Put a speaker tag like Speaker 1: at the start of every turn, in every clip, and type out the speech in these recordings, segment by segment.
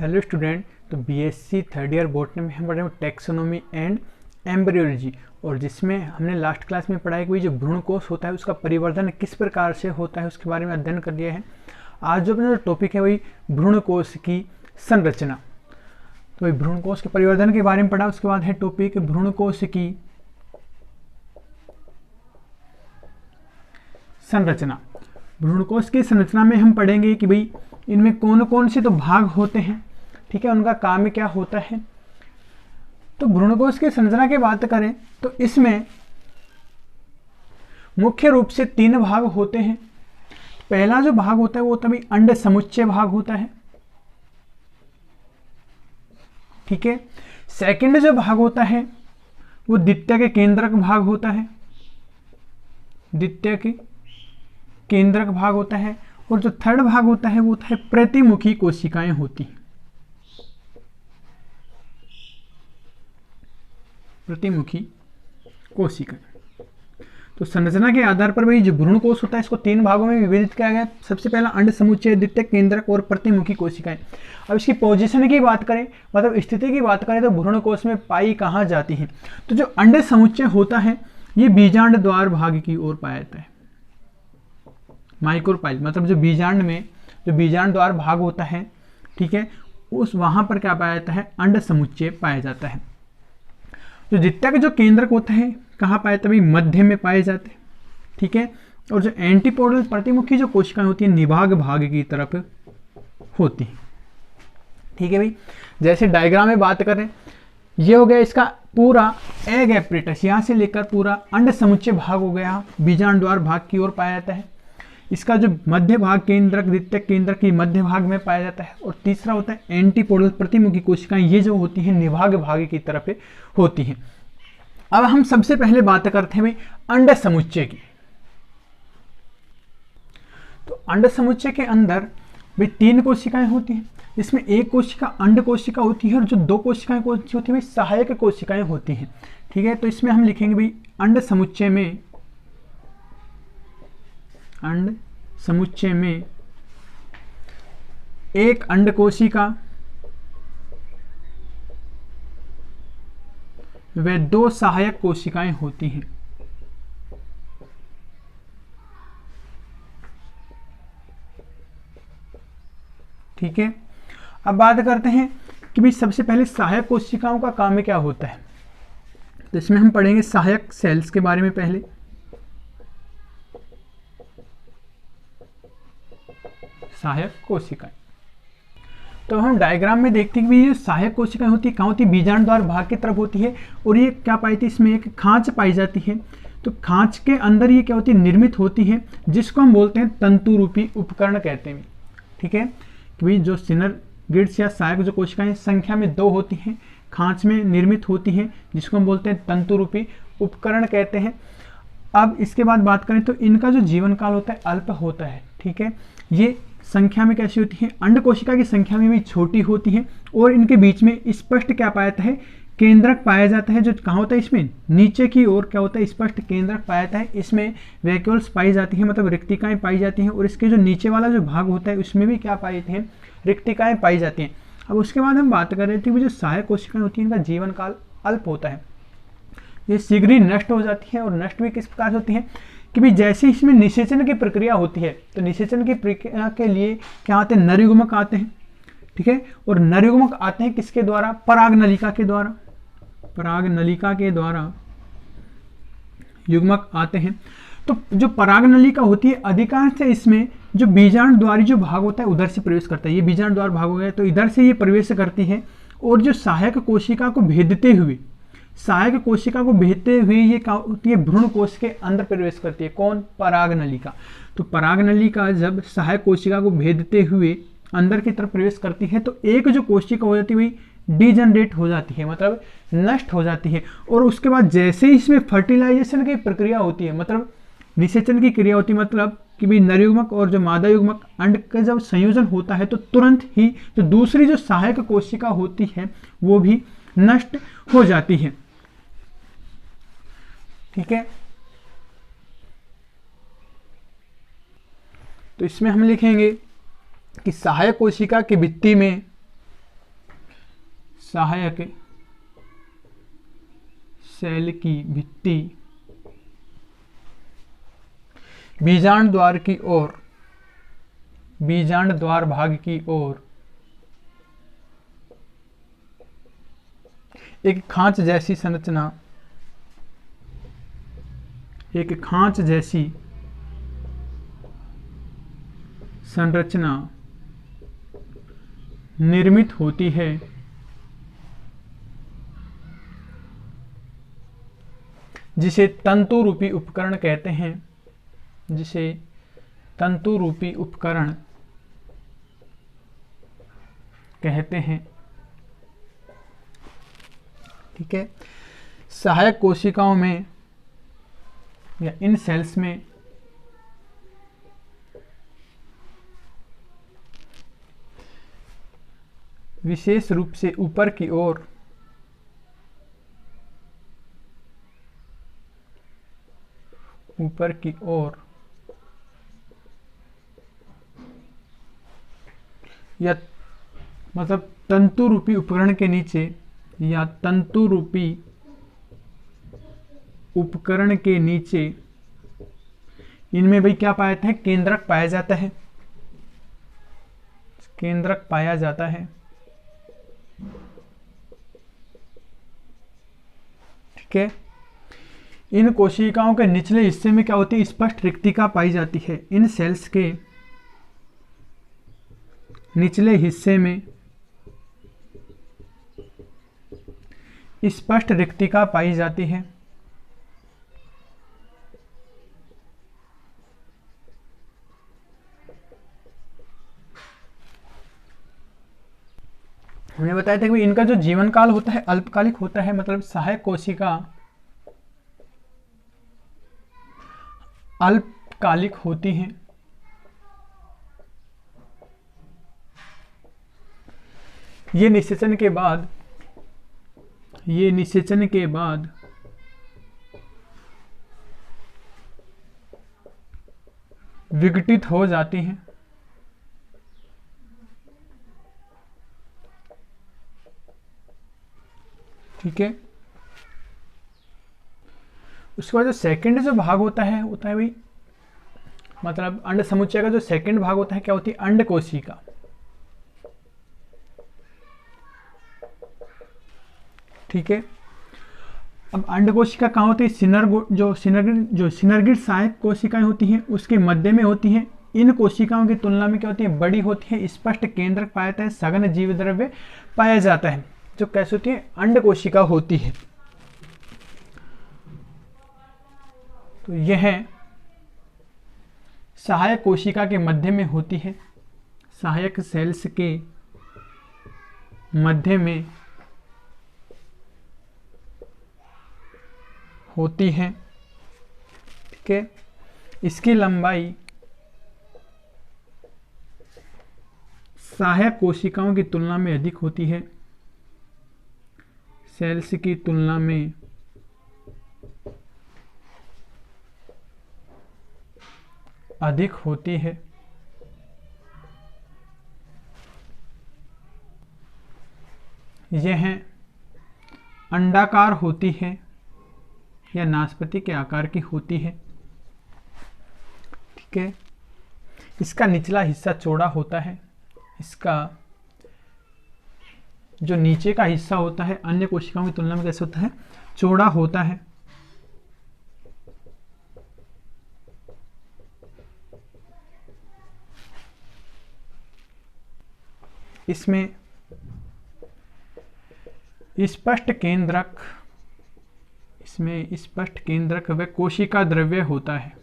Speaker 1: Hello student. तो BSc third year botany में हम पढ़ रहे हैं टैक्सोनॉमी एंड एम्ब्रियोलॉजी, और जिसमें हमने लास्ट क्लास में पढ़ा है कि जो भ्रूणकोश होता है उसका परिवर्धन किस प्रकार से होता है उसके बारे में अध्ययन कर लिया है। आज जो अपना टॉपिक है वही भ्रूणकोश की संरचना। तो वही भ्रूणकोश के परिवर्धन के बारे में पढ़ा। उसके बाद है टॉपिक भ्रूणकोश की संरचना। भ्रूणकोश की संरचना में हम पढ़ेंगे कि भाई इनमें कौन कौन से तो भाग होते हैं, ठीक है, उनका काम क्या होता है। तो भ्रूणकोश की संरचना की बात करें तो इसमें मुख्य रूप से 3 भाग होते हैं। पहला जो भाग होता है वो तभी अंड समुच्चय भाग होता है, ठीक है। सेकंड जो भाग होता है वो द्वितीय के केंद्रक भाग होता है, द्वितीय के केंद्रक भाग होता है। और जो थर्ड भाग होता है वो होता है प्रतिमुखी कोशिकाएं होती हैं, प्रतिमुखी कोशिकाएं। तो संरचना के आधार पर भाई जो भ्रूणकोश होता है इसको 3 भागों में विभाजित किया गया। सबसे पहला अंड समुच्चय, द्वितीयक केंद्रक और प्रतिमुखी कोशिकाएं। अब इसकी पोजीशन की बात करें, मतलब स्थिति की बात करें तो भ्रूणकोश में पाई कहाँ जाती है। तो जो अंड समुच्चय होता है ये बीजांड द्वार भाग की ओर पाया जाता है, माइक्रोपाइल, मतलब जो बीजांड में जो बीजांड द्वार भाग होता है, ठीक है, उस वहां पर क्या पाया जाता है, अंड समुच्चय पाया जाता है। जो द्वितीयक जो केंद्रक होता है कहाँ पाया जाता है, मध्य में पाए जाते हैं, ठीक है। और जो एंटीपोडल प्रतिमुखी जो कोशिकाएं होती है निभाग भाग की तरफ होती है, ठीक है भाई। जैसे डायग्राम में बात करें, ये हो गया इसका पूरा एग एपरेटस, यहां से लेकर पूरा अंड समुच्चय भाग हो गया बीजांड द्वार भाग की ओर पाया जाता है। इसका जो मध्य भाग केंद्रक, द्वितीयक केंद्रक की मध्य भाग में पाया जाता है। और तीसरा होता है एंटीपोडल प्रतिमुखी कोशिकाएं, ये जो होती हैं निभाग भाग की तरफ होती हैं। अब हम सबसे पहले बात करते हैं भाई अंड समुच्चय की। तो अंड समुच्चय के अंदर भाई 3 कोशिकाएं होती हैं। इसमें एक कोशिका अंड कोशिका होती है और जो 2 कोशिकाएं होती है भाई सहायक कोशिकाएं होती हैं, ठीक है। तो इसमें हम लिखेंगे भाई अंड समुच्चय में, अंड समुच्चय में एक अंड कोशिका व 2 सहायक कोशिकाएं होती हैं, ठीक है। अब बात करते हैं कि भाई सबसे पहले सहायक कोशिकाओं का काम क्या होता है। तो इसमें हम पढ़ेंगे सहायक सेल्स के बारे में पहले। सहायक कोशिकाएं, तो हम डायग्राम में देखते हैं कि ये सहायक कोशिकाएं होती है कहाँ होती है, बीजांड द्वार भाग की तरफ होती है। और ये क्या पाई थी, इसमें एक खांच पाई जाती है। तो खांच के अंदर ये क्या होती है, निर्मित होती है, जिसको हम बोलते हैं तंतु रूपी उपकरण कहते हैं, ठीक है। कि भाई जो सिनरगिड्स या सहायक जो कोशिकाएं संख्या में 2 होती हैं, खांच में निर्मित होती हैं, जिसको हम बोलते हैं तंतु रूपी उपकरण कहते हैं। अब इसके बाद बात करें तो इनका जो जीवन काल होता है अल्प होता है, ठीक है। ये संख्या में कैसी होती है, अंड कोशिका की संख्या में भी छोटी होती है। और इनके बीच में स्पष्ट क्या पाया जाता है, केंद्रक पाया जाता है। जो कहाँ होता है, इसमें नीचे की ओर क्या होता है, स्पष्ट केंद्रक पाया जाता है। इसमें वैक्यूल्स पाई जाती हैं, मतलब रिक्तिकाएं पाई जाती हैं। और इसके जो नीचे वाला जो भाग होता है उसमें भी क्या पाई जाती हैं, रिक्तिकाएं पाई जाती हैं। अब उसके बाद हम बात कर रहे थे जो सहायक कोशिकाएं होती हैं इनका जीवन काल अल्प होता है, ये शीघ्र ही नष्ट हो जाती है। और नष्ट भी किस प्रकार से होती है कि भाई जैसे इसमें निषेचन की प्रक्रिया होती है, तो निषेचन की प्रक्रिया के लिए क्या आते हैं, नरयुग्मक आते हैं, ठीक है। और नरयुग्मक आते हैं किसके द्वारा, पराग नलिका के द्वारा, पराग नलिका के द्वारा युग्मक आते हैं। तो जो पराग नलिका होती है अधिकांश से इसमें जो बीजांड द्वारी जो भाग होता है उधर से प्रवेश करता है। ये बीजांड द्वार भाग हो गया तो इधर से ये प्रवेश करती है। और जो सहायक कोशिका को भेदते हुए, सहायक कोशिका को भेदते हुए ये क्या होती है, भ्रूणकोश के अंदर प्रवेश करती है। कौन, पराग नलिका। तो पराग नलिका जब सहायक कोशिका को भेदते हुए अंदर की तरफ प्रवेश करती है तो एक जो कोशिका हो जाती है वही डिजनरेट हो जाती है, मतलब नष्ट हो जाती है। और उसके बाद जैसे ही इसमें फर्टिलाइजेशन की प्रक्रिया होती है, मतलब निषेचन की क्रिया होती है, मतलब कि भाई नरयुग्मक और जो मादा युग्मक अंड का जब संयोजन होता है तो तुरंत ही जो दूसरी जो सहायक कोशिका होती है वो भी नष्ट हो जाती है, ठीक है। तो इसमें हम लिखेंगे कि सहायक कोशिका की भित्ति में सहायक सेल की भित्ति बीजांड द्वार की ओर, बीजांड द्वार भाग की ओर एक खांच जैसी संरचना, एक खांच जैसी संरचना निर्मित होती है, जिसे तंतु रूपी उपकरण कहते हैं, जिसे तंतु रूपी उपकरण कहते हैं। ठीक है। सहायक कोशिकाओं में या इन सेल्स में विशेष रूप से ऊपर की ओर या मतलब तंतु रूपी उपकरण के नीचे या तंतु रूपी उपकरण के नीचे इनमें भाई क्या पाया जाता है, केंद्रक पाया जाता है, केंद्रक पाया जाता है। ठीक है। इन कोशिकाओं के निचले हिस्से में क्या होती है, स्पष्ट रिक्तिका पाई जाती है। इन सेल्स के निचले हिस्से में स्पष्ट रिक्तिका पाई जाती है। हमने बताया था कि इनका जो जीवन काल होता है अल्पकालिक होता है, मतलब सहायक कोशिका अल्पकालिक होती हैं। ये निषेचन के बाद विघटित हो जाती हैं। ठीक है। उसके बाद जो सेकंड जो भाग होता है भाई, मतलब अंड समुच्चय का जो सेकंड भाग होता है क्या होती है, अंड कोशिका। ठीक है। अब अंड कोशिका कहाँ होती है, सिनर्गिड सहायक कोशिकाएं होती हैं उसके मध्य में होती हैं। इन कोशिकाओं की तुलना में क्या होती है, बड़ी होती है, स्पष्ट केंद्रक पाया जाता है, सघन जीव द्रव्य पाया जाता है। जो कैसे होती है, अंड कोशिका होती है। तो यह सहायक कोशिका के मध्य में होती है, सहायक सेल्स के मध्य में होती है। ठीक है। इसकी लंबाई सहायक कोशिकाओं की तुलना में अधिक होती है, सेल्स की तुलना में अधिक होती है। यह अंडाकार होती है या नाशपाती के आकार की होती है। ठीक है। इसका निचला हिस्सा चौड़ा होता है, इसका जो नीचे का हिस्सा होता है अन्य कोशिकाओं की तुलना में कैसे होता है, चौड़ा होता है। इसमें स्पष्ट केंद्रक व कोशिका द्रव्य होता है।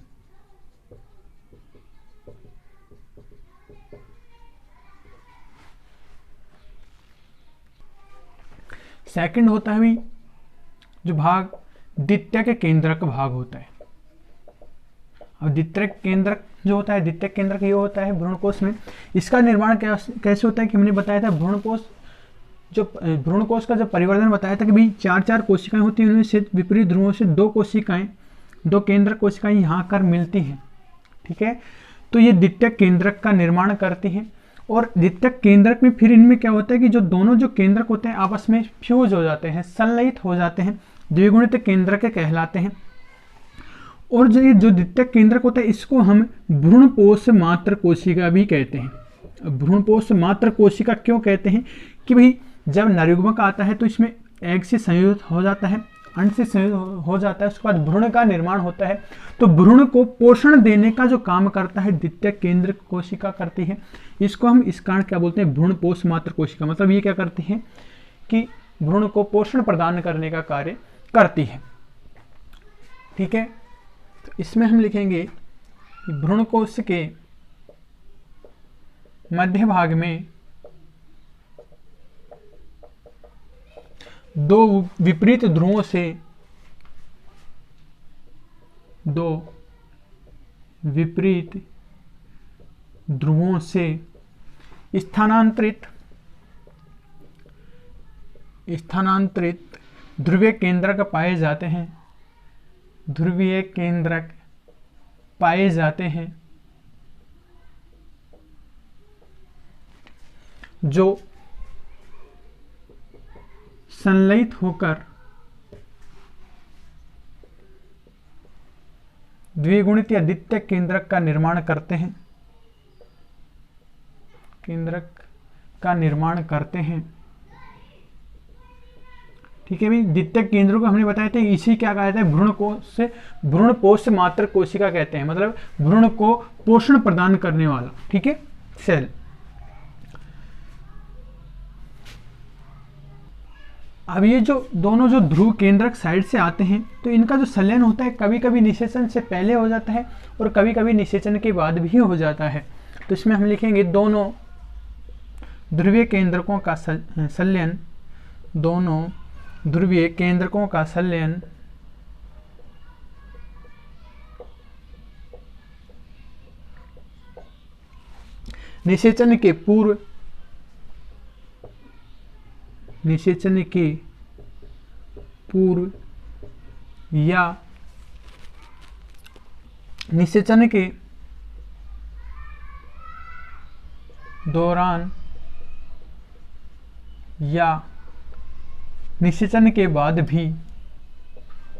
Speaker 1: सेकंड होता है जो भाग द्वितीयक केंद्रक भाग होता है। अब द्वितीयक केंद्रक जो होता है, द्वितीयक केंद्रक ये होता है भ्रूणकोश में। इसका निर्माण कैसे होता है कि हमने बताया था, भ्रूणकोश का जो परिवर्धन बताया था कि भाई 4 कोशिकाएं होती हैं, उनमें से विपरीत ध्रुवों से 2 केंद्रक कोशिकाएं यहाँ आकर मिलती हैं। ठीक है। तो ये द्वितीयक केंद्रक का निर्माण करती हैं और द्वितीयक केंद्रक में फिर इनमें क्या होता है कि जो दोनों जो केंद्रक होते हैं आपस में फ्यूज हो जाते हैं, संलयित हो जाते हैं, द्विगुणित केंद्रक कहलाते हैं। और जो ये जो द्वितीयक केंद्रक होता है इसको हम भ्रूणपोष मात्र कोशिका भी कहते हैं। भ्रूणपोष मात्र कोशिका क्यों कहते हैं कि भाई जब नरयुग्मक आता है तो इसमें एग से संयुक्त हो जाता है, अंड से संयुक्त हो जाता है, उसके बाद भ्रूण का निर्माण होता है। तो भ्रूण को पोषण देने का जो काम करता है द्वितीयक केंद्रक कोशिका करती है। इसको हम इस कारण क्या बोलते हैं, भ्रूणपोष मात्र कोशिका। मतलब ये क्या करती है कि भ्रूण को पोषण प्रदान करने का कार्य करती है। ठीक है, तो इसमें हम लिखेंगे कि भ्रूण कोश के मध्य भाग में दो विपरीत ध्रुवों से स्थानांतरित ध्रुवीय केंद्रक पाए जाते हैं। ध्रुवीय केंद्रक पाए जाते हैं जो संलयित होकर द्विगुणित या द्वितीयक केंद्रक का निर्माण करते हैं। ठीक है भाई, द्वितीयक केंद्रों को हमने बताया था, इसी क्या कहते हैं, भ्रूणपोष मात्र कोशिका कहते हैं। मतलब भ्रूण को पोषण प्रदान करने वाला, ठीक है, सेल। अब ये जो दोनों जो ध्रुव केंद्रक साइड से आते हैं तो इनका जो संलयन होता है कभी कभी निषेचन से पहले हो जाता है और कभी कभी निषेचन के बाद भी हो जाता है। तो इसमें हम लिखेंगे दोनों ध्रुवीय केंद्रकों का संलयन, दोनों ध्रुवीय केंद्रकों का संलयन निषेचन के पूर्व या निषेचन के दौरान या निषेचन के बाद भी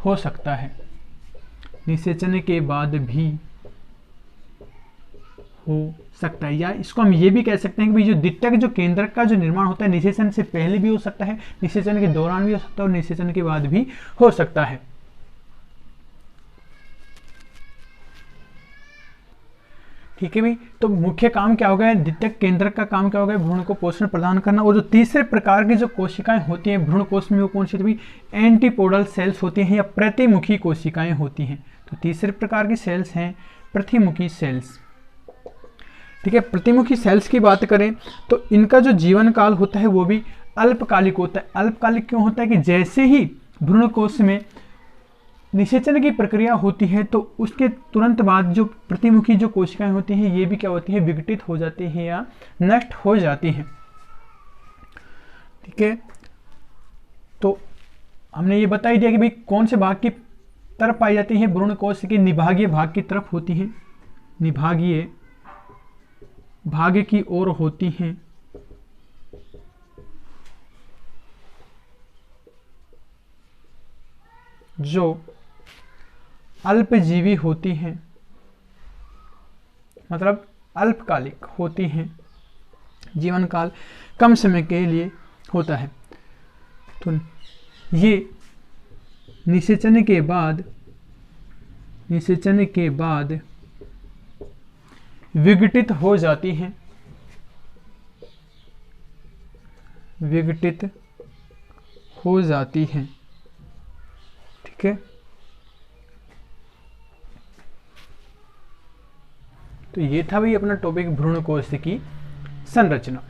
Speaker 1: हो सकता है। निषेचन के बाद भी हो सकता है, या इसको हम ये भी कह सकते हैं कि जो द्वितीयक जो केंद्रक का जो निर्माण होता है निषेचन से पहले भी हो सकता है, निषेचन के दौरान भी हो सकता है और निषेचन के बाद भी हो सकता है। ठीक है भाई, तो मुख्य काम क्या होगा, द्वितीयक केंद्रक का काम क्या होगा, भ्रूण को पोषण प्रदान करना। और जो तीसरे प्रकार की जो कोशिकाएं होती हैं भ्रूण कोश में, वो कौन सी होती है, एंटीपोडल सेल्स होती हैं या प्रतिमुखी कोशिकाएं होती हैं। तो तीसरे प्रकार की सेल्स हैं प्रतिमुखी सेल्स। ठीक है, प्रतिमुखी सेल्स की बात करें तो इनका जो जीवन काल होता है वो भी अल्पकालिक होता है। अल्पकालिक क्यों होता है कि जैसे ही भ्रूण कोश में निषेचन की प्रक्रिया होती है तो उसके तुरंत बाद जो प्रतिमुखी जो कोशिकाएं होती हैं ये भी क्या होती है, विघटित हो जाती है या नष्ट हो जाती हैं। ठीक है, तो हमने ये बता ही दिया कि भाई कौन से भाग की तरफ पाई जाती है, भ्रूण कोश के निभागीय भाग की तरफ होती है, निभागीय भाग की ओर होती हैं। जो अल्पजीवी होती हैं, मतलब अल्पकालिक होती हैं, जीवन काल कम समय के लिए होता है। तो ये निषेचन के बाद विघटित हो जाती हैं, विघटित हो जाती हैं। ठीक है, तो ये था भाई अपना टॉपिक भ्रूण कोश की संरचना।